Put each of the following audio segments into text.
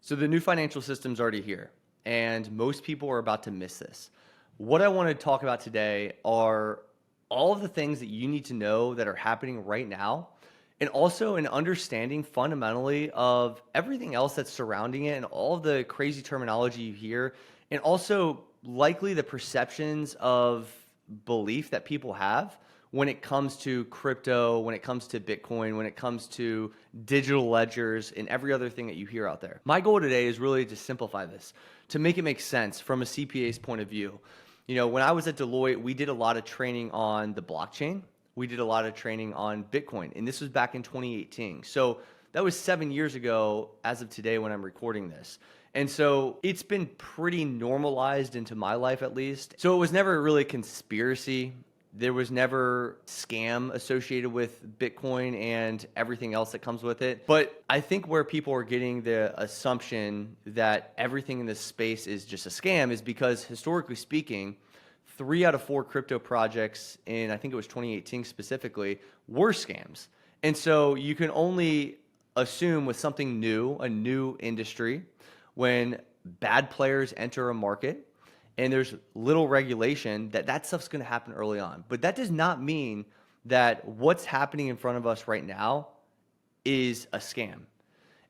So the new financial system's already here, and most people are about to miss this. What I want to talk about today are all of the things that you need to know that are happening right now, and also an understanding fundamentally of everything else that's surrounding it and all of the crazy terminology you hear, and also likely the perceptions of belief that people have when it comes to crypto, when it comes to Bitcoin, when it comes to digital ledgers, and every other thing that you hear out there. My goal today is really to simplify this, to make it make sense from a CPA's point of view. You know, when I was at Deloitte, we did a lot of training on the blockchain. We did a lot of training on Bitcoin, and this was back in 2018. So that was 7 years ago as of today when I'm recording this. And so it's been pretty normalized into my life, at least. So it was never really a conspiracy. There was never scam associated with Bitcoin and everything else that comes with it. But I think where people are getting the assumption that everything in this space is just a scam is because, historically speaking, 3 out of 4 crypto projects in, I think it was 2018 specifically, were scams. And so you can only assume with something new, a new industry, when bad players enter a market, and there's little regulation, that stuff's going to happen early on. But that does not mean that what's happening in front of us right now is a scam.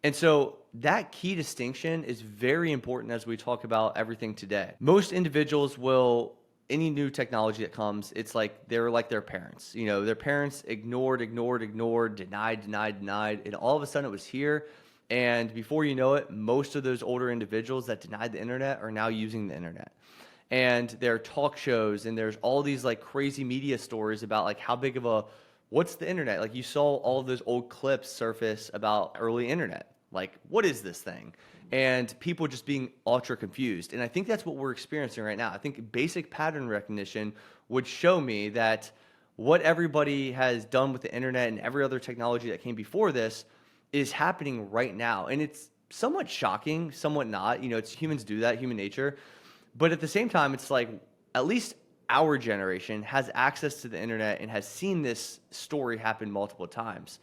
And so that key distinction is very important as we talk about everything today. Most individuals will, any new technology that comes, it's like they're like their parents. You know, their parents ignored, denied, and all of a sudden it was here. And before you know it, most of those older individuals that denied the internet are now using the internet. And there are talk shows, and there's all these like crazy media stories about like how big of a, what's the internet? Like you saw all of those old clips surface about early internet. Like, what is this thing? And people just being ultra confused. And I think that's what we're experiencing right now. I think basic pattern recognition would show me that what everybody has done with the internet and every other technology that came before this is happening right now. And it's somewhat shocking, somewhat not. You know, it's humans do that, human nature. But at the same time, it's like at least our generation has access to the internet and has seen this story happen multiple times.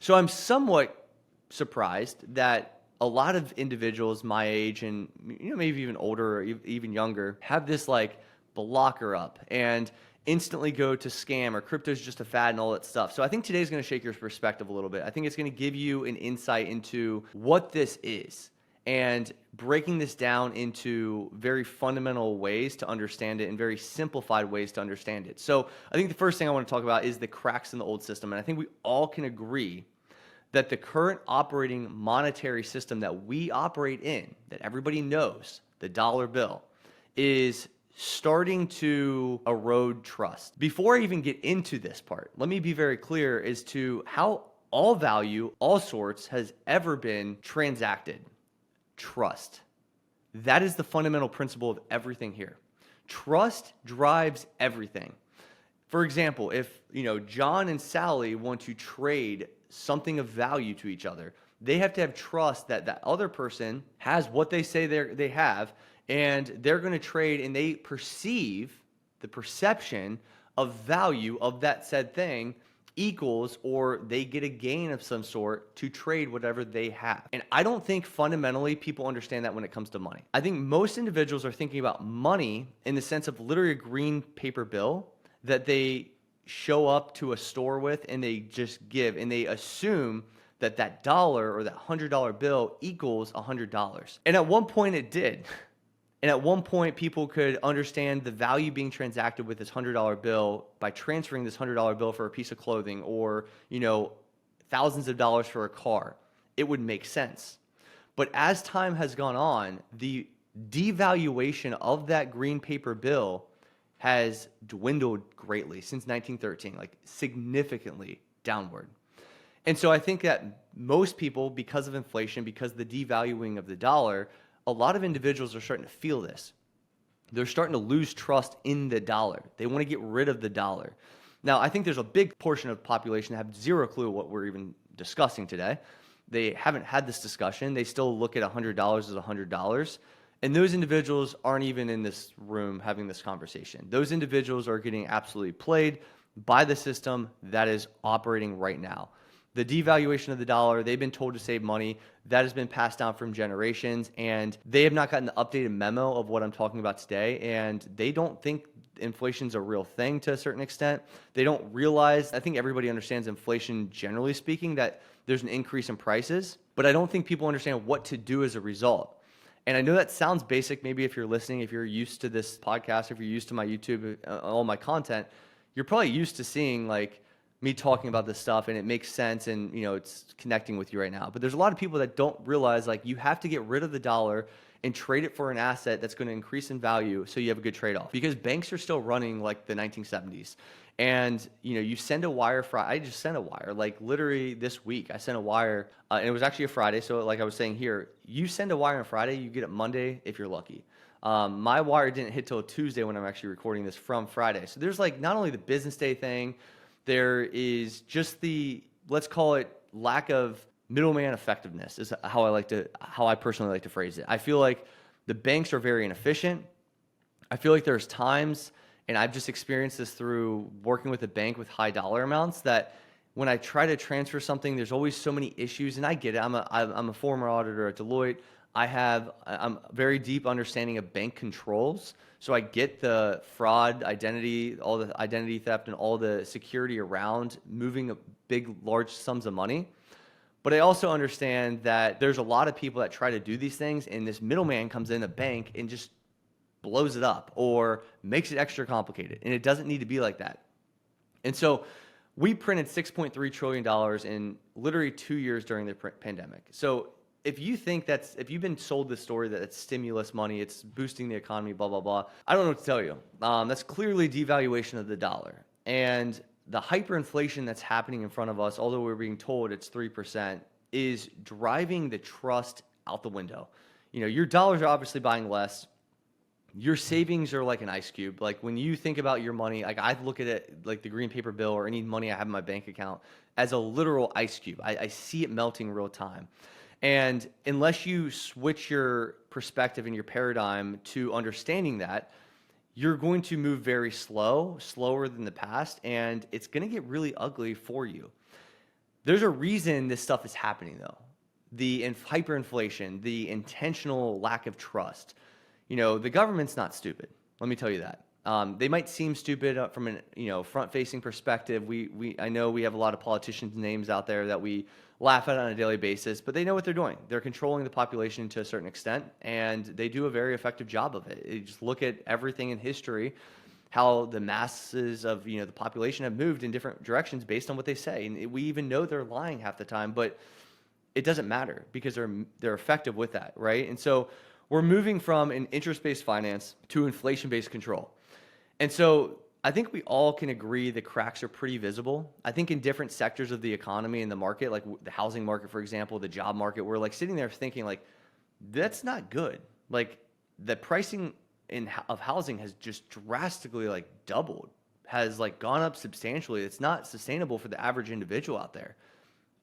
So I'm somewhat surprised that a lot of individuals my age and, you know, maybe even older or even younger have this like blocker up and instantly go to scam or crypto's just a fad and all that stuff. So I think today's going to shake your perspective a little bit. I think it's going to give you an insight into what this is and breaking this down into very fundamental ways to understand it and very simplified ways to understand it. So I think the first thing I want to talk about is the cracks in the old system. And I think we all can agree that the current operating monetary system that we operate in, that everybody knows, the dollar bill, is starting to erode trust. Before I even get into this part, let me be very clear as to how all value, all sorts, has ever been transacted. Trust. That is the fundamental principle of everything here. Trust drives everything. For example, if, you know, John and Sally want to trade something of value to each other, they have to have trust that that other person has what they say they have, and they're going to trade, and they perceive the perception of value of that said thing equals, or they get a gain of some sort to trade whatever they have. And I don't think fundamentally people understand that when it comes to money. I think most individuals are thinking about money in the sense of literally a green paper bill that they show up to a store with and they just give, and they assume that that dollar or that $100 bill equals $100. And at one point it did. And at one point, people could understand the value being transacted with this $100 bill by transferring this $100 bill for a piece of clothing or, you know, thousands of dollars for a car. It would make sense. But as time has gone on, the devaluation of that green paper bill has dwindled greatly since 1913, like significantly downward. And so I think that most people, because of inflation, because of the devaluing of the dollar, a lot of individuals are starting to feel this. They're starting to lose trust in the dollar. They want to get rid of the dollar. Now, I think there's a big portion of the population that have zero clue what we're even discussing today. They haven't had this discussion. They still look at $100 as $100. And those individuals aren't even in this room having this conversation. Those individuals are getting absolutely played by the system that is operating right now. The devaluation of the dollar, they've been told to save money. That has been passed down from generations, and they have not gotten the updated memo of what I'm talking about today, and they don't think inflation's a real thing to a certain extent. They don't realize, I think everybody understands inflation generally speaking, that there's an increase in prices, but I don't think people understand what to do as a result. And I know that sounds basic, maybe if you're listening, if you're used to this podcast, if you're used to my YouTube, all my content, you're probably used to seeing like me talking about this stuff and it makes sense and it's connecting with you right now. But there's a lot of people that don't realize like you have to get rid of the dollar and trade it for an asset that's going to increase in value so you have a good trade-off. Because banks are still running like the 1970s. And you send a wire I just sent a wire like literally this week. I sent a wire and it was actually a Friday. So like I was saying here, you send a wire on Friday, you get it Monday if you're lucky. My wire didn't hit till Tuesday when I'm actually recording this from Friday. So there's like not only the business day thing, there is just the, let's call it lack of middleman effectiveness is how I personally like to phrase it. I feel like the banks are very inefficient. I feel like there's times, and I've just experienced this through working with a bank with high dollar amounts, that when I try to transfer something, there's always so many issues, and I get it. I'm a former auditor at Deloitte. I'm very deep understanding of bank controls. So I get the fraud, identity, all the identity theft and all the security around moving large sums of money. But I also understand that there's a lot of people that try to do these things, and this middleman comes in a bank and just blows it up or makes it extra complicated. And it doesn't need to be like that. And so we printed $6.3 trillion in literally 2 years during the pandemic. So if you think if you've been sold this story that it's stimulus money, it's boosting the economy, blah, blah, blah, I don't know what to tell you. That's clearly devaluation of the dollar. And the hyperinflation that's happening in front of us, although we're being told it's 3%, is driving the trust out the window. Your dollars are obviously buying less. Your savings are like an ice cube. Like when you think about your money, like I look at it like the green paper bill or any money I have in my bank account as a literal ice cube. I see it melting real time. And unless you switch your perspective and your paradigm to understanding that, you're going to move very slower than the past, and it's going to get really ugly for you. There's a reason this stuff is happening, though. The hyperinflation, the intentional lack of trust. The government's not stupid. Let me tell you that. They might seem stupid from an front-facing perspective. I know we have a lot of politicians' names out there that we laugh at on a daily basis, but they know what they're doing. They're controlling the population to a certain extent, and they do a very effective job of it. You just look at everything in history, how the masses of the population have moved in different directions based on what they say, and we even know they're lying half the time, but it doesn't matter because they're effective with that, right? And so we're moving from an interest-based finance to inflation-based control. And so I think we all can agree the cracks are pretty visible. I think in different sectors of the economy and the market, like the housing market, for example, the job market, we're like sitting there thinking like, that's not good. Like the pricing of housing has just drastically like doubled, has like gone up substantially. It's not sustainable for the average individual out there.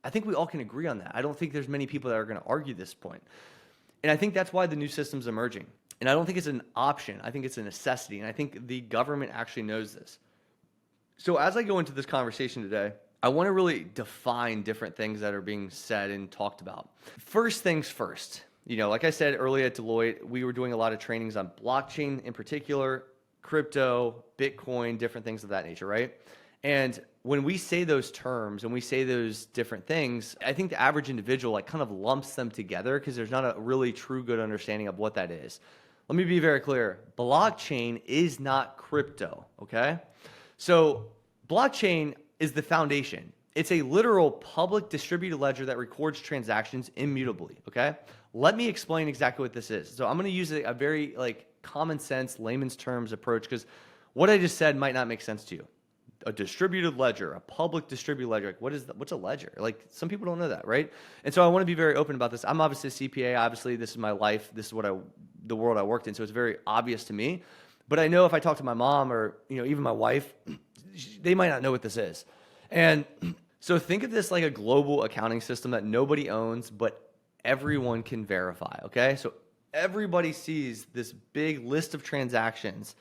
I think we all can agree on that. I don't think there's many people that are going to argue this point. And I think that's why the new system's emerging. And I don't think it's an option. I think it's a necessity. And I think the government actually knows this. So as I go into this conversation today, I want to really define different things that are being said and talked about. First things first. Like I said earlier at Deloitte, we were doing a lot of trainings on blockchain in particular, crypto, Bitcoin, different things of that nature, right? And when we say those terms and we say those different things, I think the average individual like kind of lumps them together because there's not a really true good understanding of what that is. Let me be very clear. Blockchain is not crypto, okay? So blockchain is the foundation. It's a literal public distributed ledger that records transactions immutably, okay? Let me explain exactly what this is. So I'm going to use a very common sense, layman's terms approach because what I just said might not make sense to you. A distributed ledger, a public distributed ledger. What's a ledger? Like some people don't know that, right? And so I want to be very open about this. I'm obviously a CPA. Obviously, this is my life. This is the world I worked in. So it's very obvious to me. But I know if I talk to my mom or even my wife, they might not know what this is. And so think of this like a global accounting system that nobody owns, but everyone can verify. Okay, so everybody sees this big list of transactions,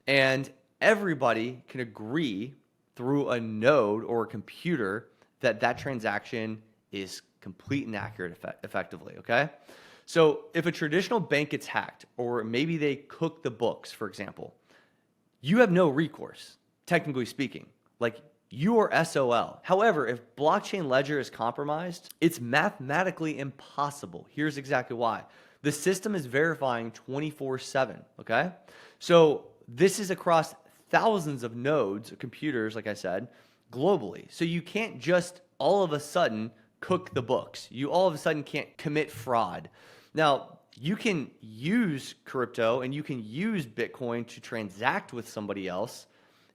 and everybody can agree through a node or a computer that that transaction is complete and accurate effectively, okay? So if a traditional bank gets hacked, or maybe they cook the books, for example, you have no recourse, technically speaking. Like, you are SOL. However, if blockchain ledger is compromised, it's mathematically impossible. Here's exactly why. The system is verifying 24/7, okay? So this is across thousands of nodes, computers, like I said, globally. So you can't just all of a sudden cook the books. You all of a sudden can't commit fraud. Now, you can use crypto and you can use Bitcoin to transact with somebody else,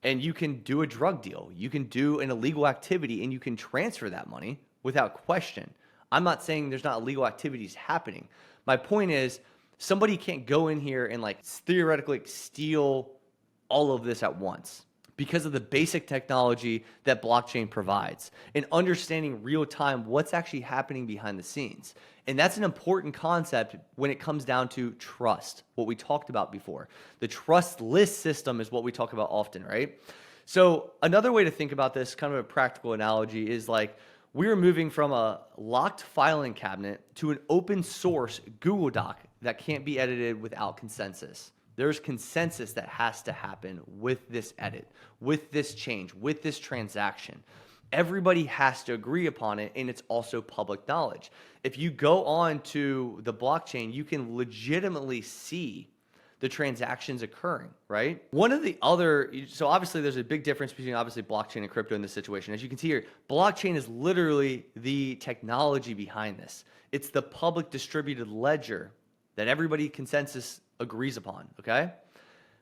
and you can do a drug deal. You can do an illegal activity and you can transfer that money without question. I'm not saying there's not illegal activities happening. My point is, somebody can't go in here and like theoretically steal all of this at once because of the basic technology that blockchain provides and understanding real time what's actually happening behind the scenes. And that's an important concept when it comes down to trust, what we talked about before. The trustless system is what we talk about often, right? So another way to think about this, kind of a practical analogy, is like we're moving from a locked filing cabinet to an open source Google Doc that can't be edited without consensus. There's consensus that has to happen with this edit, with this change, with this transaction. Everybody has to agree upon it, and it's also public knowledge. If you go on to the blockchain, you can legitimately see the transactions occurring, right? One of the other, so obviously there's a big difference between obviously blockchain and crypto in this situation. As you can see here, blockchain is literally the technology behind this. It's the public distributed ledger that everybody consensus agrees upon, okay?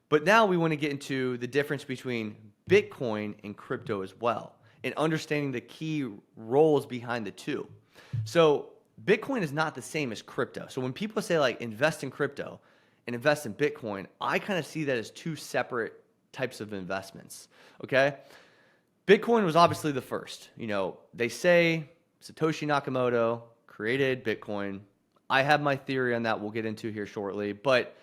But now we want to get into the difference between Bitcoin and crypto as well, and understanding the key roles behind the two. So Bitcoin is not the same as crypto. So when people say like invest in crypto and invest in Bitcoin, I kind of see that as two separate types of investments, okay? Bitcoin was obviously the first. You know, they say Satoshi Nakamoto created Bitcoin. I have my theory on that we'll get into here shortly, but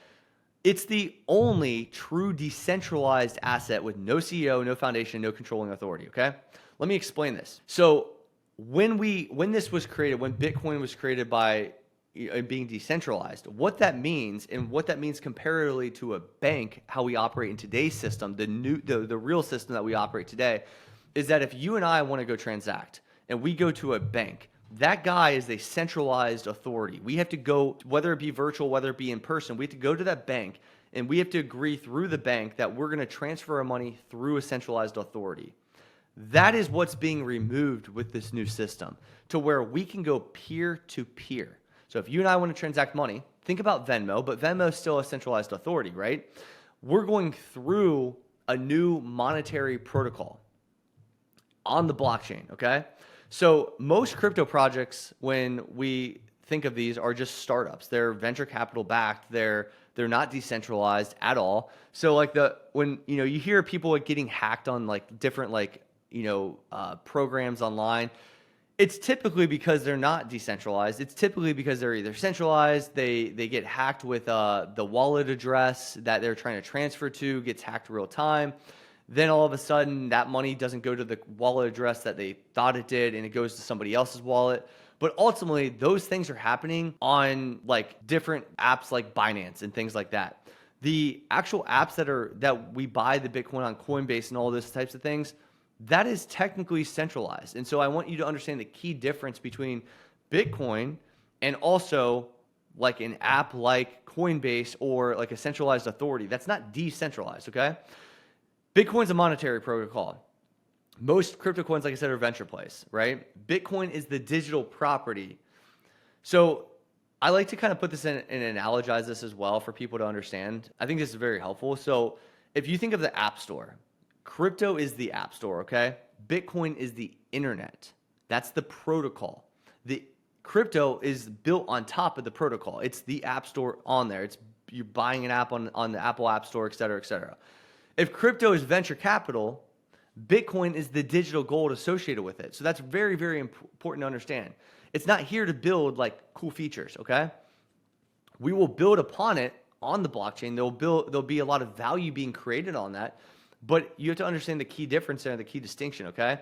it's the only true decentralized asset with no CEO, no foundation, no controlling authority, okay? Let me explain this. So when this was created, when Bitcoin was created by being decentralized, what that means and what that means comparatively to a bank, how we operate in today's system, the real system that we operate today, is that if you and I want to go transact and we go to a bank, that guy is a centralized authority. We have to go, whether it be virtual, whether it be in person, we have to go to that bank and we have to agree through the bank that we're going to transfer our money through a centralized authority. That is what's being removed with this new system, to where we can go peer to peer. So if you and I want to transact money, think about Venmo, but Venmo is still a centralized authority, right? We're going through a new monetary protocol on the blockchain, okay? So most crypto projects, when we think of these, are just startups. They're venture capital backed. They're not decentralized at all. So like when you hear people like getting hacked on like different programs online, it's typically because they're not decentralized. It's typically because they're either centralized, they get hacked with the wallet address that they're trying to transfer to gets hacked real time. Then all of a sudden that money doesn't go to the wallet address that they thought it did, and it goes to somebody else's wallet. But ultimately, those things are happening on like different apps like Binance and things like that. The actual apps that we buy the Bitcoin on Coinbase and all those types of things, that is technically centralized. And so I want you to understand the key difference between Bitcoin and also like an app like Coinbase or like a centralized authority. That's not decentralized, okay? Bitcoin's a monetary protocol. Most crypto coins, like I said, are venture plays, right? Bitcoin is the digital property. So I like to kind of put this in and analogize this as well for people to understand. I think this is very helpful. So if you think of the App Store, crypto is the App Store, okay? Bitcoin is the internet. That's the protocol. The crypto is built on top of the protocol. It's the App Store on there. You're buying an app on the Apple App Store, et cetera, et cetera. If crypto is venture capital, Bitcoin is the digital gold associated with it. So that's very, very important to understand. It's not here to build like cool features, okay? We will build upon it on the blockchain. There'll be a lot of value being created on that, but you have to understand the key difference there, the key distinction, okay?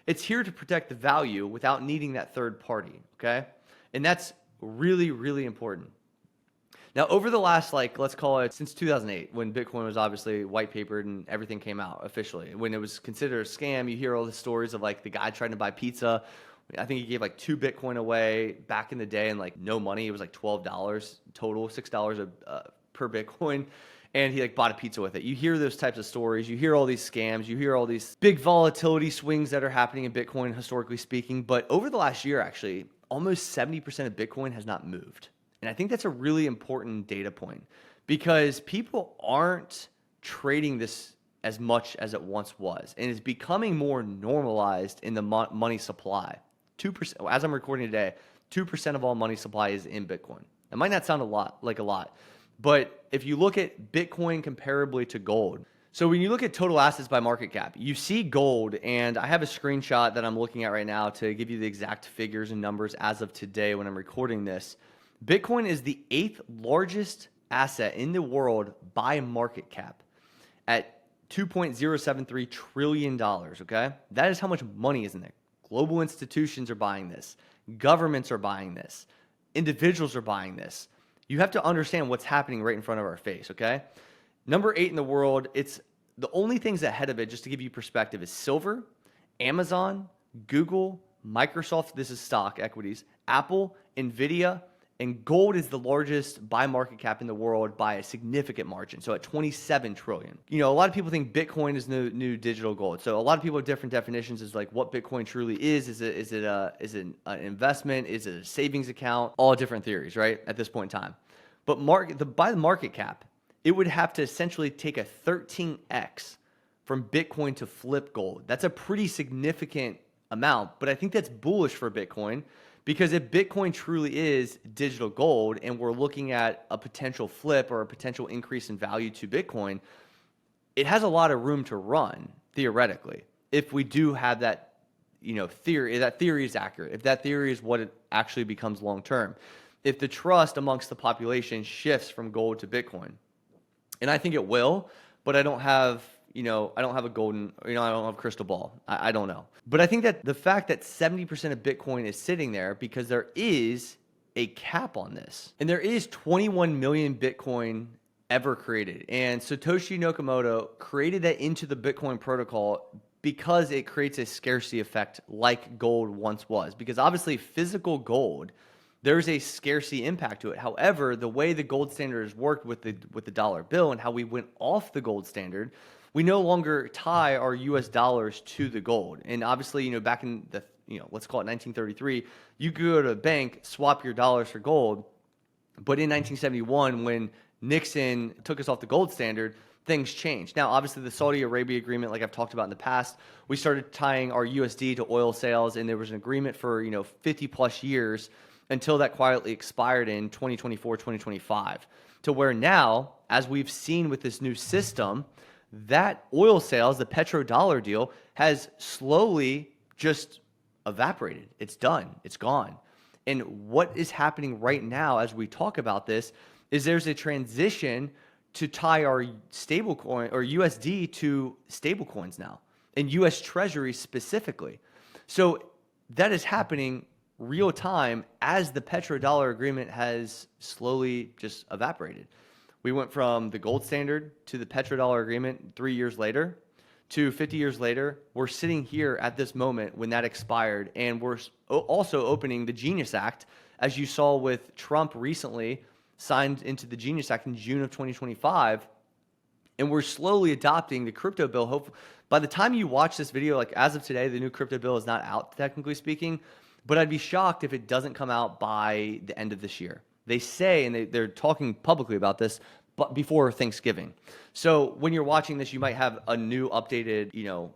It's here to protect the value without needing that third party, okay? And that's really, really important. Now, over the last, like, let's call it since 2008, when Bitcoin was obviously white papered and everything came out officially, when it was considered a scam, you hear all the stories of like the guy trying to buy pizza. I think he gave like 2 Bitcoin away back in the day and like no money. It was like $12 total, $6 per Bitcoin. And he like bought a pizza with it. You hear those types of stories. You hear all these scams. You hear all these big volatility swings that are happening in Bitcoin, historically speaking. But over the last year, actually, almost 70% of Bitcoin has not moved. And I think that's a really important data point because people aren't trading this as much as it once was. And it's becoming more normalized in the money supply. 2%, as I'm recording today, 2% of all money supply is in Bitcoin. It might not sound a lot, but if you look at Bitcoin comparably to gold, so when you look at total assets by market cap, you see gold, and I have a screenshot that I'm looking at right now to give you the exact figures and numbers as of today when I'm recording this. Bitcoin is the 8th largest asset in the world by market cap at $2.073 trillion, okay? That is how much money is in there. Global institutions are buying this. Governments are buying this. Individuals are buying this. You have to understand what's happening right in front of our face, okay? Number 8 in the world, it's the only things ahead of it, just to give you perspective, is silver, Amazon, Google, Microsoft, this is stock equities, Apple, Nvidia, and gold is the largest by market cap in the world by a significant margin. So at 27 trillion. You know, a lot of people think Bitcoin is the new digital gold. So a lot of people have different definitions as like what Bitcoin truly is. Is it an investment? Is it a savings account? All different theories, right? At this point in time. But by the market cap, it would have to essentially take a 13x from Bitcoin to flip gold. That's a pretty significant amount, but I think that's bullish for Bitcoin. Because if Bitcoin truly is digital gold and we're looking at a potential flip or a potential increase in value to Bitcoin, it has a lot of room to run, theoretically, if we do have that, theory, that theory is accurate, if that theory is what it actually becomes long term, if the trust amongst the population shifts from gold to Bitcoin. And I think it will, but I don't have a golden, I don't have a crystal ball. I don't know. But I think that the fact that 70% of Bitcoin is sitting there because there is a cap on this. And there is 21 million Bitcoin ever created. And Satoshi Nakamoto created that into the Bitcoin protocol because it creates a scarcity effect like gold once was. Because obviously physical gold, there's a scarcity impact to it. However, the way the gold standard has worked with the dollar bill and how we went off the gold standard, we no longer tie our US dollars to the gold. And obviously, back in the, let's call it 1933, you could go to a bank, swap your dollars for gold. But in 1971, when Nixon took us off the gold standard, things changed. Now, obviously, the Saudi Arabia agreement, like I've talked about in the past, we started tying our USD to oil sales, and there was an agreement for, 50 plus years until that quietly expired in 2024, 2025, to where now, as we've seen with this new system, that oil sales, the petrodollar deal, has slowly just evaporated. It's done. It's gone. And what is happening right now as we talk about this is there's a transition to tie our stablecoin or USD to stablecoins now, and US Treasuries specifically. So that is happening real time as the petrodollar agreement has slowly just evaporated. We went from the gold standard to the petrodollar agreement 3 years later to 50 years later. We're sitting here at this moment when that expired, and we're also opening the Genius Act, as you saw with Trump recently signed into the Genius Act in June of 2025, and we're slowly adopting the crypto bill. Hopefully, by the time you watch this video, like as of today, the new crypto bill is not out, technically speaking, but I'd be shocked if it doesn't come out by the end of this year. They say, and they're talking publicly about this, but before Thanksgiving. So when you're watching this, you might have a new updated,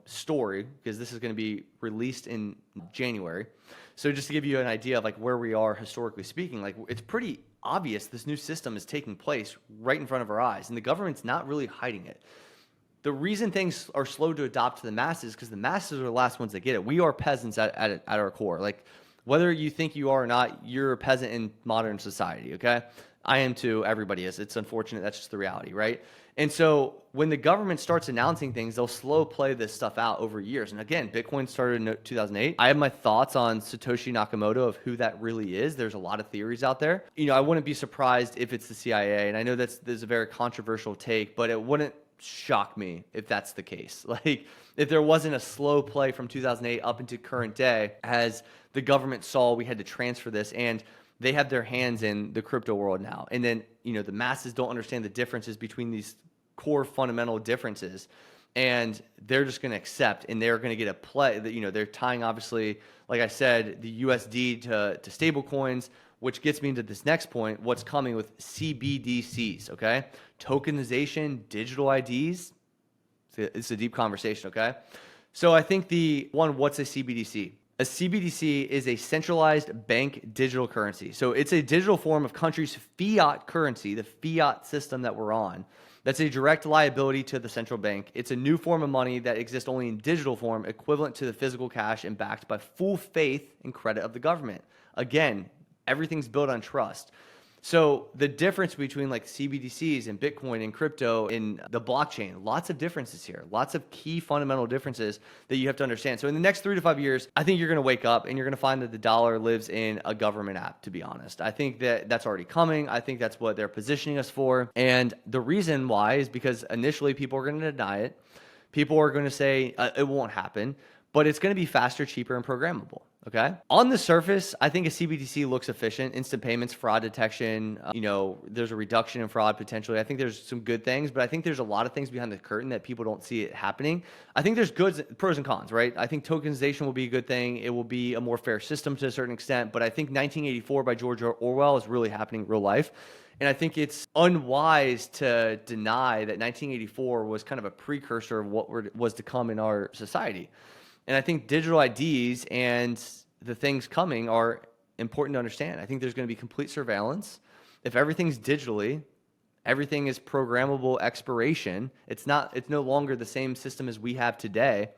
story, because this is going to be released in January. So just to give you an idea of like where we are historically speaking, like it's pretty obvious this new system is taking place right in front of our eyes, and the government's not really hiding it. The reason things are slow to adopt to the masses is because the masses are the last ones that get it. We are peasants at our core. Like, whether you think you are or not, you're a peasant in modern society, okay? I am too. Everybody is. It's unfortunate. That's just the reality, right? And so when the government starts announcing things, they'll slow play this stuff out over years. And again, Bitcoin started in 2008. I have my thoughts on Satoshi Nakamoto of who that really is. There's a lot of theories out there. I wouldn't be surprised if it's the CIA. And I know there's a very controversial take, but it wouldn't shock me if that's the case. Like if there wasn't a slow play from 2008 up into current day as the government saw we had to transfer this, and they have their hands in the crypto world now. And then, the masses don't understand the differences between these core fundamental differences. And they're just going to accept, and they're going to get a play that, they're tying, obviously, like I said, the USD to stable coins, which gets me into this next point, what's coming with CBDCs, okay? Tokenization, digital IDs. It's a deep conversation, okay? So I think what's a CBDC? A CBDC is a centralized bank digital currency. So it's a digital form of country's fiat currency, the fiat system that we're on. That's a direct liability to the central bank. It's a new form of money that exists only in digital form, equivalent to the physical cash and backed by full faith and credit of the government. Again, everything's built on trust. So the difference between like CBDCs and Bitcoin and crypto and the blockchain, lots of differences here, lots of key fundamental differences that you have to understand. So in the next 3 to 5 years, I think you're going to wake up and you're going to find that the dollar lives in a government app, to be honest. I think that's already coming. I think that's what they're positioning us for. And the reason why is because initially people are going to deny it. People are going to say it won't happen, but it's going to be faster, cheaper, and programmable. Okay. On the surface, I think a CBDC looks efficient. Instant payments, fraud detection. There's a reduction in fraud potentially. I think there's some good things, but I think there's a lot of things behind the curtain that people don't see it happening. I think there's pros and cons, right? I think tokenization will be a good thing. It will be a more fair system to a certain extent, but I think 1984 by George Orwell is really happening in real life. And I think it's unwise to deny that 1984 was kind of a precursor of what was to come in our society. And I think digital IDs and the things coming are important to understand. I think there's going to be complete surveillance. If everything's digitally, everything is programmable expiration. It's no longer the same system as we have today.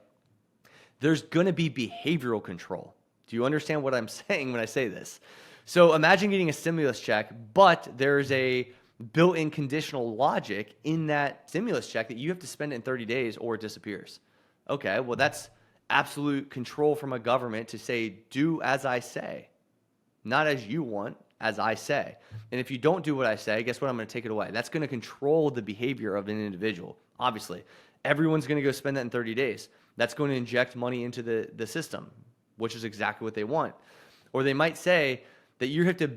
There's going to be behavioral control. Do you understand what I'm saying when I say this? So imagine getting a stimulus check, but there's a built-in conditional logic in that stimulus check that you have to spend it in 30 days or it disappears. Okay, well, that's absolute control from a government to say, do as I say, not as you want, as I say. And if you don't do what I say, guess what? I'm going to take it away. That's going to control the behavior of an individual. Obviously, everyone's going to go spend that in 30 days. That's going to inject money into the system, which is exactly what they want. Or they might say that you have to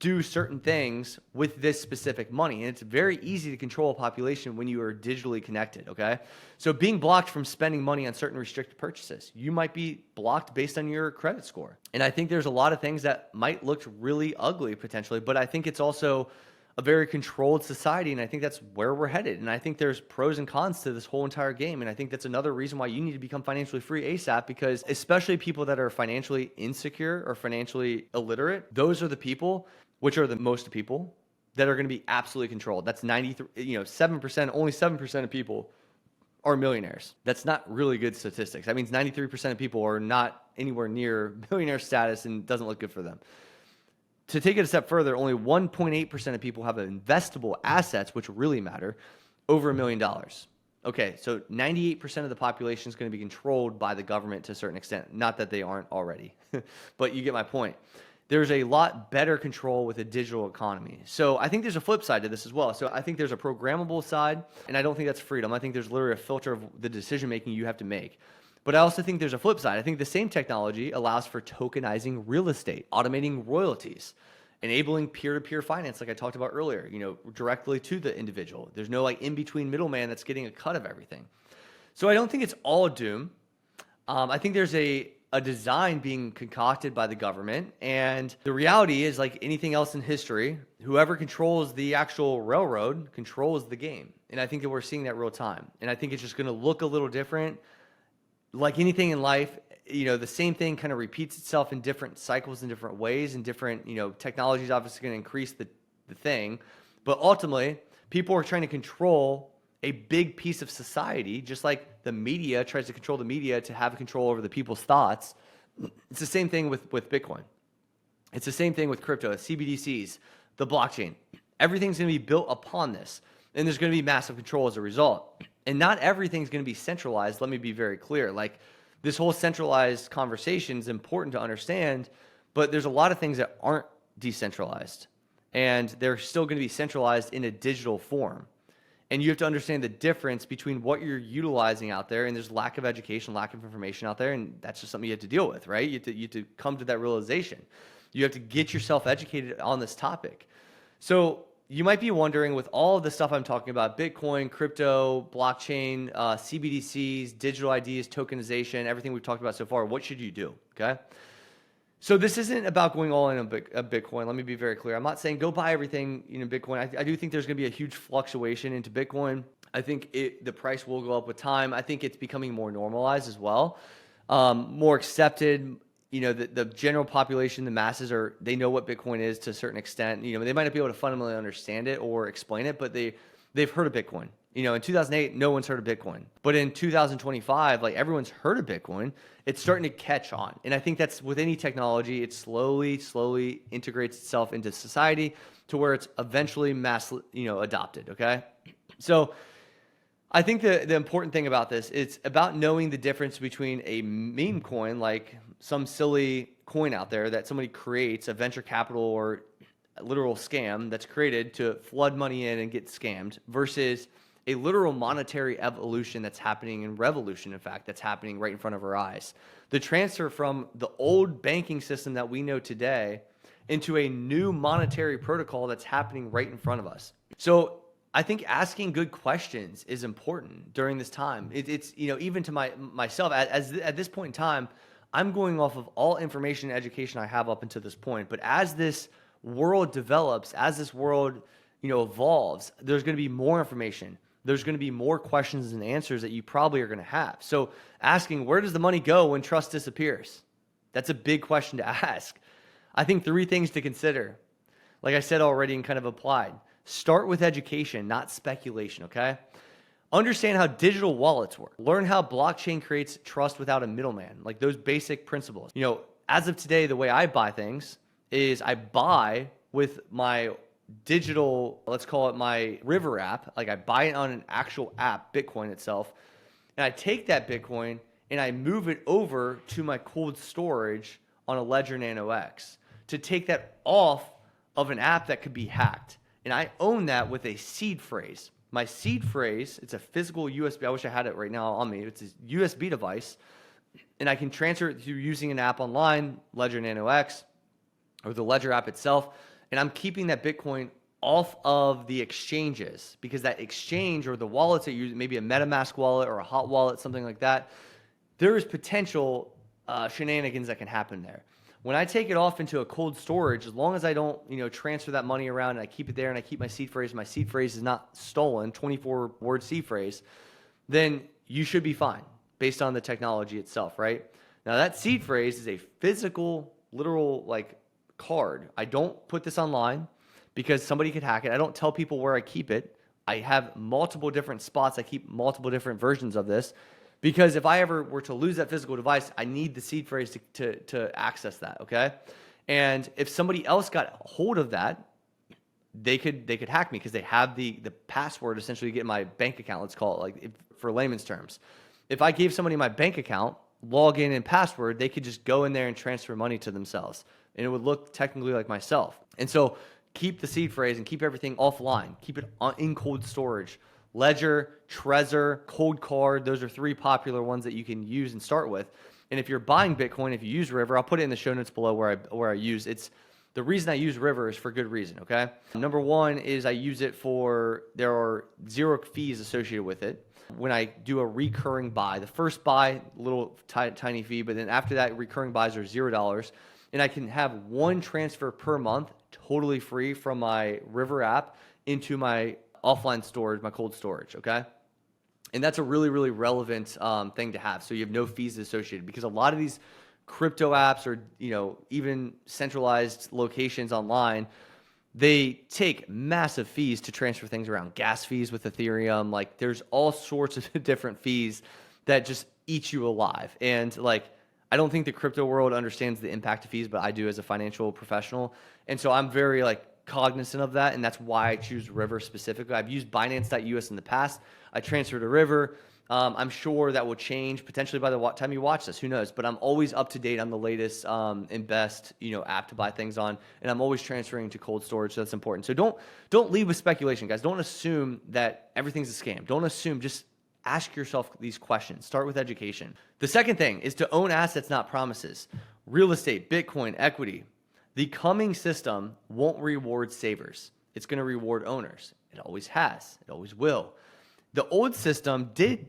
do certain things with this specific money. And it's very easy to control a population when you are digitally connected, okay? So being blocked from spending money on certain restricted purchases, you might be blocked based on your credit score. And I think there's a lot of things that might look really ugly potentially, but I think it's also a very controlled society, and I think that's where we're headed. And I think there's pros and cons to this whole entire game, and I think that's another reason why you need to become financially free ASAP, because especially people that are financially insecure or financially illiterate, those are the people, which are the most people, that are going to be absolutely controlled. That's 7%, only 7% of people are millionaires. That's not really good statistics. That means 93% of people are not anywhere near millionaire status and doesn't look good for them. To take it a step further, only 1.8% of people have investable assets, which really matter, over $1 million. Okay, so 98% of the population is going to be controlled by the government to a certain extent. Not that they aren't already, but you get my point. There's a lot better control with a digital economy. So I think there's a flip side to this as well. So I think there's a programmable side, and I don't think that's freedom. I think there's literally a filter of the decision-making you have to make. But I also think there's a flip side. I think the same technology allows for tokenizing real estate, automating royalties, enabling peer-to-peer finance, like I talked about earlier, directly to the individual. There's no in-between middleman that's getting a cut of everything. So I don't think it's all doom. I think there's a design being concocted by the government, and the reality is, like anything else in history, whoever controls the actual railroad controls the game. And I think that we're seeing that real time. And I think it's just going to look a little different. Like anything in life, the same thing kind of repeats itself in different cycles in different ways, and different, technology is obviously going to increase the thing. But ultimately, people are trying to control a big piece of society, just like the media tries to control the media to have control over the people's thoughts. It's the same thing with Bitcoin. It's the same thing with crypto, CBDCs, the blockchain. Everything's going to be built upon this, and there's going to be massive control as a result. And not everything's going to be centralized. Let me be very clear. Like, this whole centralized conversation is important to understand, but there's a lot of things that aren't decentralized, and they're still going to be centralized in a digital form. And you have to understand the difference between what you're utilizing out there, and there's lack of education, lack of information out there, and that's just something you have to deal with, right? You have to come to that realization. You have to get yourself educated on this topic. So you might be wondering, with all of the stuff I'm talking about, Bitcoin, crypto, blockchain, CBDCs, digital IDs, tokenization, everything we've talked about so far, what should you do, okay? So this isn't about going all in on Bitcoin. Let me be very clear. I'm not saying go buy everything in Bitcoin. I do think there's going to be a huge fluctuation into Bitcoin. I think the price will go up with time. I think it's becoming more normalized as well, more accepted. The general population, the masses they know what Bitcoin is to a certain extent. They might not be able to fundamentally understand it or explain it, but they've heard of Bitcoin. In 2008, no one's heard of Bitcoin. But in 2025, like, everyone's heard of Bitcoin. It's starting to catch on. And I think that's with any technology, it slowly integrates itself into society to where it's eventually mass, adopted, okay? So I think the important thing about this, it's about knowing the difference between a meme coin, like some silly coin out there that somebody creates, a venture capital or a literal scam that's created to flood money in and get scammed, versus a literal monetary evolution that's happening, in revolution, in fact, that's happening right in front of our eyes. The transfer from the old banking system that we know today into a new monetary protocol that's happening right in front of us. So I think asking good questions is important during this time. It's even to myself, at this point in time, I'm going off of all information and education I have up until this point. But as this world develops, as this world evolves, there's going to be more information. There's going to be more questions and answers that you probably are going to have. So asking, where does the money go when trust disappears? That's a big question to ask. I think 3 things to consider. Like I said already and kind of applied. Start with education, not speculation, okay? Understand how digital wallets work. Learn how blockchain creates trust without a middleman, like those basic principles. As of today, the way I buy things is I buy with my digital, let's call it my River app. Like, I buy it on an actual app, Bitcoin itself, and I take that Bitcoin and I move it over to my cold storage on a Ledger Nano X to take that off of an app that could be hacked. And I own that with a seed phrase. My seed phrase, it's a physical USB. I wish I had it right now on me. It's a USB device, and I can transfer it through using an app online, Ledger Nano X, or the Ledger app itself. And I'm keeping that Bitcoin off of the exchanges, because that exchange or the wallets that you use, maybe a MetaMask wallet or a hot wallet, something like that, there is potential shenanigans that can happen there. When I take it off into a cold storage, as long as I don't, transfer that money around, and I keep it there, and I keep my seed phrase is not stolen, 24-word seed phrase, then you should be fine based on the technology itself, right? Now, that seed phrase is a physical, literal, card. I don't put this online because somebody could hack it. I don't tell people where I keep it. I have multiple different spots. I keep multiple different versions of this, because if I ever were to lose that physical device, I need the seed phrase to access that, okay? And if somebody else got hold of that, they could hack me, because they have the password essentially to get my bank account, let's call it, for layman's terms. If I gave somebody my bank account, login and password, they could just go in there and transfer money to themselves, and it would look technically like myself. And so keep the seed phrase and keep everything offline. Keep it in cold storage. Ledger, Trezor, Cold Card, those are 3 popular ones that you can use and start with. And if you're buying Bitcoin, if you use River, I'll put it in the show notes below where I use it's. The reason I use River is for good reason, okay? Number 1 is I use it there are 0 fees associated with it. When I do a recurring buy, the first buy, little tiny fee, but then after that, recurring buys are $0. And I can have 1 transfer per month, totally free, from my River app into my offline storage, my cold storage, okay? And that's a really, really relevant thing to have. So you have no fees associated, because a lot of these crypto apps or even centralized locations online, they take massive fees to transfer things around. Gas fees with Ethereum, there's all sorts of different fees that just eat you alive. And I don't think the crypto world understands the impact of fees, but I do as a financial professional. And so I'm very cognizant of that, and that's why I choose River specifically. I've used Binance.us in the past. I transferred to River. I'm sure that will change potentially by the time you watch this. Who knows? But I'm always up to date on the latest and best, app to buy things on, and I'm always transferring to cold storage. So that's important. So don't lead with speculation, guys. Don't assume that everything's a scam. Don't assume. Just ask yourself these questions. Start with education. The second thing is to own assets, not promises. Real estate, Bitcoin, equity. The coming system won't reward savers. It's going to reward owners. It always has. It always will. The old system did,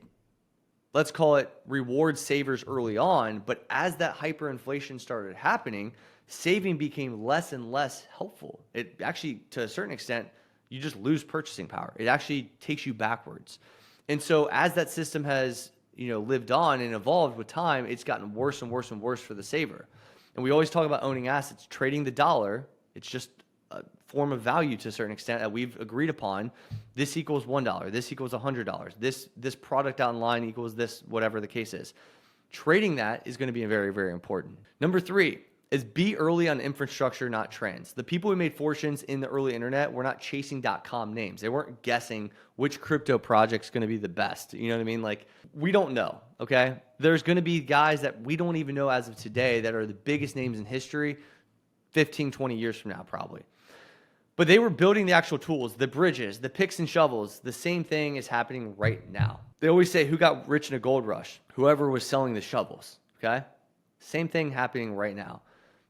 let's call it, reward savers early on, but as that hyperinflation started happening, saving became less and less helpful. It actually, to a certain extent, you just lose purchasing power. It actually takes you backwards. And so as that system has, lived on and evolved with time, it's gotten worse and worse and worse for the saver. And we always talk about owning assets, trading the dollar. It's just a form of value to a certain extent that we've agreed upon. This equals $1. This equals $100. This product online equals this, whatever the case is. Trading that is going to be very, very important. Number 3 is be early on infrastructure, not trends. The people who made fortunes in the early internet were not chasing .com names. They weren't guessing which crypto project's going to be the best. You know what I mean? Like, we don't know, okay? There's going to be guys that we don't even know as of today that are the biggest names in history 15, 20 years from now, probably. But they were building the actual tools, the bridges, the picks and shovels. The same thing is happening right now. They always say, who got rich in a gold rush? Whoever was selling the shovels, okay? Same thing happening right now.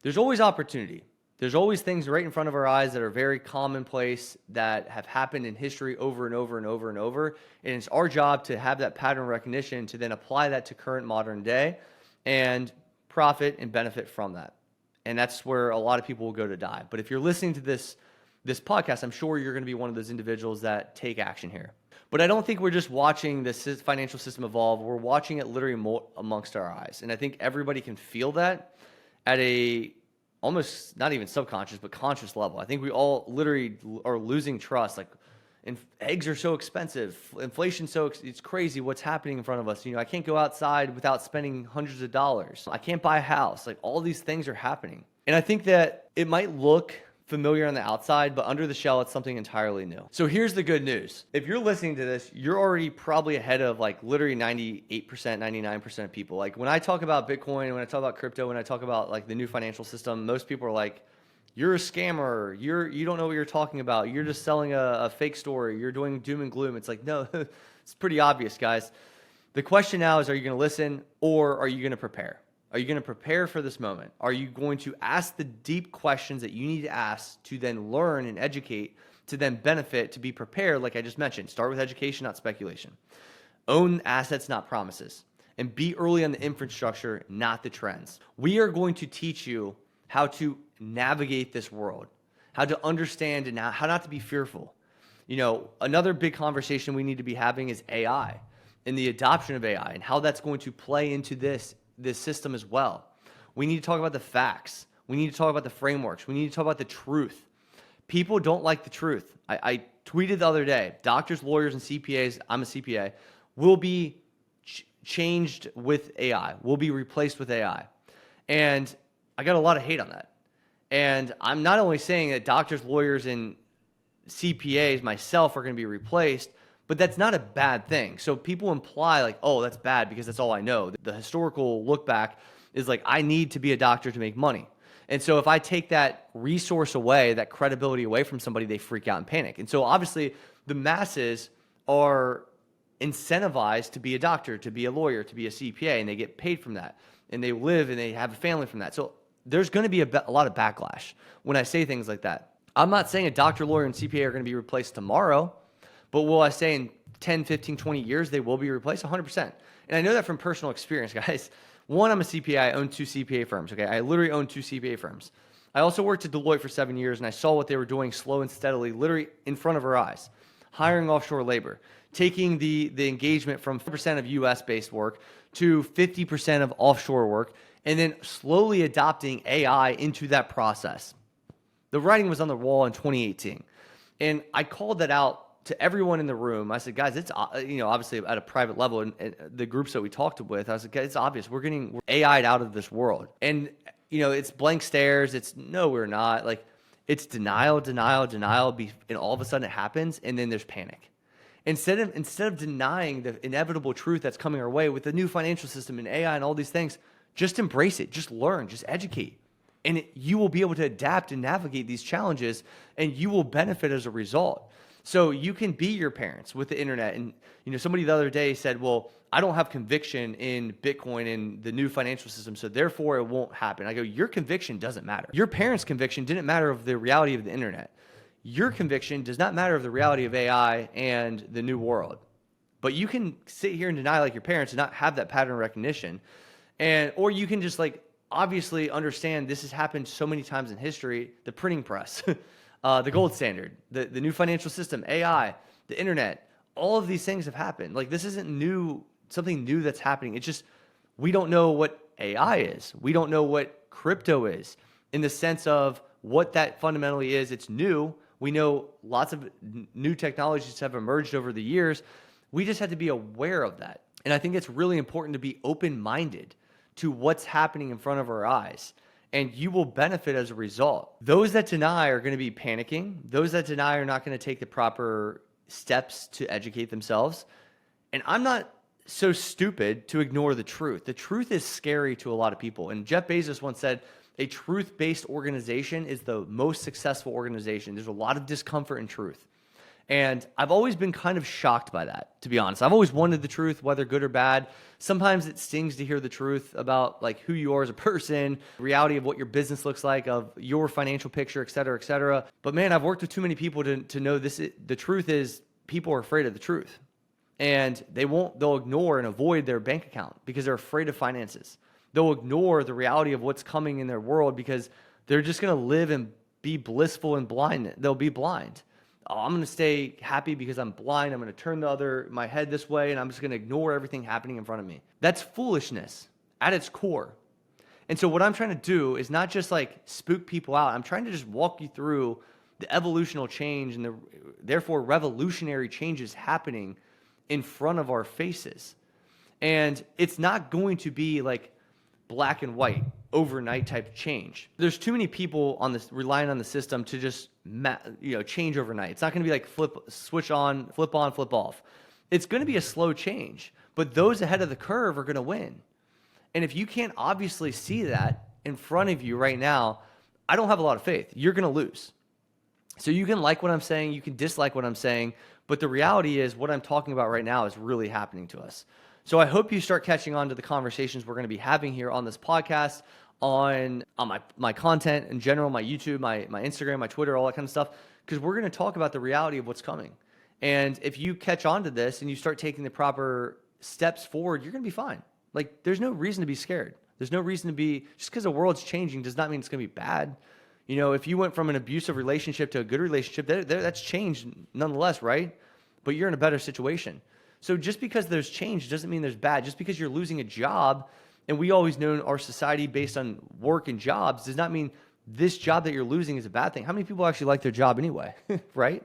There's always opportunity. There's always things right in front of our eyes that are very commonplace that have happened in history over and over and over and over. And it's our job to have that pattern recognition to then apply that to current modern day and profit and benefit from that. And that's where a lot of people will go to die. But if you're listening to this podcast, I'm sure you're going to be one of those individuals that take action here. But I don't think we're just watching this financial system evolve. We're watching it literally amongst our eyes. And I think everybody can feel that at a almost not even subconscious, but conscious level. I think we all literally are losing trust. Like, eggs are so expensive. Inflation it's crazy what's happening in front of us. I can't go outside without spending hundreds of dollars. I can't buy a house. Like, all these things are happening. And I think that it might look familiar on the outside, but under the shell, it's something entirely new. So here's the good news. If you're listening to this, you're already probably ahead of like literally 98%, 99% of people. Like, when I talk about Bitcoin, when I talk about crypto, when I talk about like the new financial system, most people are like, you're a scammer. You don't know what you're talking about. You're just selling a fake story. You're doing doom and gloom. It's like, no, it's pretty obvious, guys. The question now is, are you going to listen or are you going to prepare? Are you going to prepare for this moment? Are you going to ask the deep questions that you need to ask to then learn and educate, to then benefit, to be prepared, like I just mentioned? Start with education, not speculation. Own assets, not promises. And be early on the infrastructure, not the trends. We are going to teach you how to navigate this world, how to understand and how not to be fearful. Another big conversation we need to be having is AI and the adoption of AI and how that's going to play into this system as well. We need to talk about the facts. We need to talk about the frameworks. We need to talk about the truth. People don't like the truth. I tweeted the other day, doctors, lawyers, and CPAs, I'm a CPA, will be changed with AI, will be replaced with AI. And I got a lot of hate on that. And I'm not only saying that doctors, lawyers, and CPAs myself are going to be replaced, but that's not a bad thing. So people imply like, oh, that's bad because that's all I know. The historical look back is like, I need to be a doctor to make money. And so if I take that resource away, that credibility away from somebody, they freak out and panic. And so obviously the masses are incentivized to be a doctor, to be a lawyer, to be a CPA, and they get paid from that. And they live and they have a family from that. So there's going to be a lot of backlash when I say things like that. I'm not saying a doctor, lawyer, and CPA are going to be replaced tomorrow. But will I say in 10, 15, 20 years, they will be replaced? 100%. And I know that from personal experience, guys. One, I'm a CPA. I own 2 CPA firms, okay? I literally own 2 CPA firms. I also worked at Deloitte for 7 years, and I saw what they were doing slow and steadily, literally in front of our eyes. Hiring offshore labor, taking the engagement from 4% of US-based work to 50% of offshore work, and then slowly adopting AI into that process. The writing was on the wall in 2018. And I called that out to everyone in the room. I said, guys, it's, obviously at a private level, and the groups that we talked with, I was like, guys, it's obvious. We're AI'd out of this world. And, it's blank stares. It's, no, we're not. Like, It's denial, denial, denial, and all of a sudden it happens, and then there's panic. Instead of denying the inevitable truth that's coming our way with the new financial system and AI and all these things, just embrace it, just learn, just educate. And you will be able to adapt and navigate these challenges, and you will benefit as a result. So you can be your parents with the internet. And somebody the other day said, well, I don't have conviction in Bitcoin and the new financial system, so therefore it won't happen. I go, your conviction doesn't matter. Your parents' conviction didn't matter of the reality of the internet. Your conviction does not matter of the reality of AI and the new world. But you can sit here and deny like your parents and not have that pattern recognition. Or you can just obviously understand this has happened so many times in history. The printing press, the gold standard, the new financial system, AI, the internet, all of these things have happened. This isn't new, something new that's happening. It's just we don't know what AI is. We don't know what crypto is in the sense of what that fundamentally is. It's new. We know lots of new technologies have emerged over the years. We just have to be aware of that. And I think it's really important to be open-minded to what's happening in front of our eyes. And you will benefit as a result. Those that deny are going to be panicking. Those that deny are not going to take the proper steps to educate themselves. And I'm not so stupid to ignore the truth. The truth is scary to a lot of people. And Jeff Bezos once said, a truth-based organization is the most successful organization. There's a lot of discomfort in truth. And I've always been kind of shocked by that, to be honest. I've always wanted the truth, whether good or bad. Sometimes it stings to hear the truth about who you are as a person, reality of what your business looks like, of your financial picture, et cetera, et cetera. But man, I've worked with too many people to know this. The truth is people are afraid of the truth. And they'll ignore and avoid their bank account because they're afraid of finances. They'll ignore the reality of what's coming in their world because they're just going to live and be blissful and blind. They'll be blind. Oh, I'm going to stay happy because I'm blind. I'm going to turn my head this way, and I'm just going to ignore everything happening in front of me. That's foolishness at its core. And so what I'm trying to do is not just spook people out. I'm trying to just walk you through the evolutional change and the therefore revolutionary changes happening in front of our faces. And it's not going to be black and white overnight type change. There's too many people relying on the system to just change overnight. It's not going to be switch on, flip off. It's going to be a slow change, but those ahead of the curve are going to win. And if you can't obviously see that in front of you right now, I don't have a lot of faith. You're going to lose. So you can like what I'm saying, you can dislike what I'm saying, but the reality is what I'm talking about right now is really happening to us. So I hope you start catching on to the conversations we're going to be having here on this podcast, on my content in general, my YouTube, my Instagram, my Twitter, all that kind of stuff, because we're going to talk about the reality of what's coming. And if you catch on to this and you start taking the proper steps forward, you're going to be fine. There's no reason to be scared. There's no reason to be, just because the world's changing does not mean it's going to be bad. If you went from an abusive relationship to a good relationship, that's changed nonetheless, right? But you're in a better situation. So just because there's change doesn't mean there's bad. Just because you're losing a job, and we always know in our society based on work and jobs, does not mean this job that you're losing is a bad thing. How many people actually like their job anyway, right?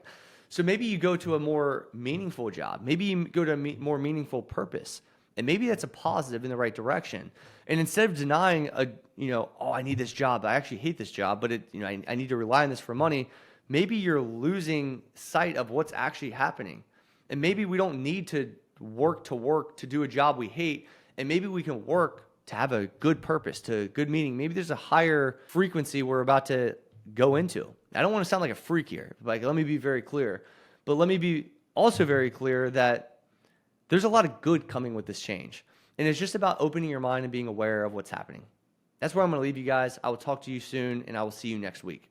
So maybe you go to a more meaningful job. Maybe you go to a more meaningful purpose. And maybe that's a positive in the right direction. And instead of denying I need this job, I actually hate this job, but I need to rely on this for money, maybe you're losing sight of what's actually happening. And maybe we don't need to work to do a job we hate. And maybe we can work to have a good purpose, to good meaning. Maybe there's a higher frequency we're about to go into. I don't want to sound like a freak here. Let me be very clear. But let me be also very clear that there's a lot of good coming with this change. And it's just about opening your mind and being aware of what's happening. That's where I'm going to leave you guys. I will talk to you soon, and I will see you next week.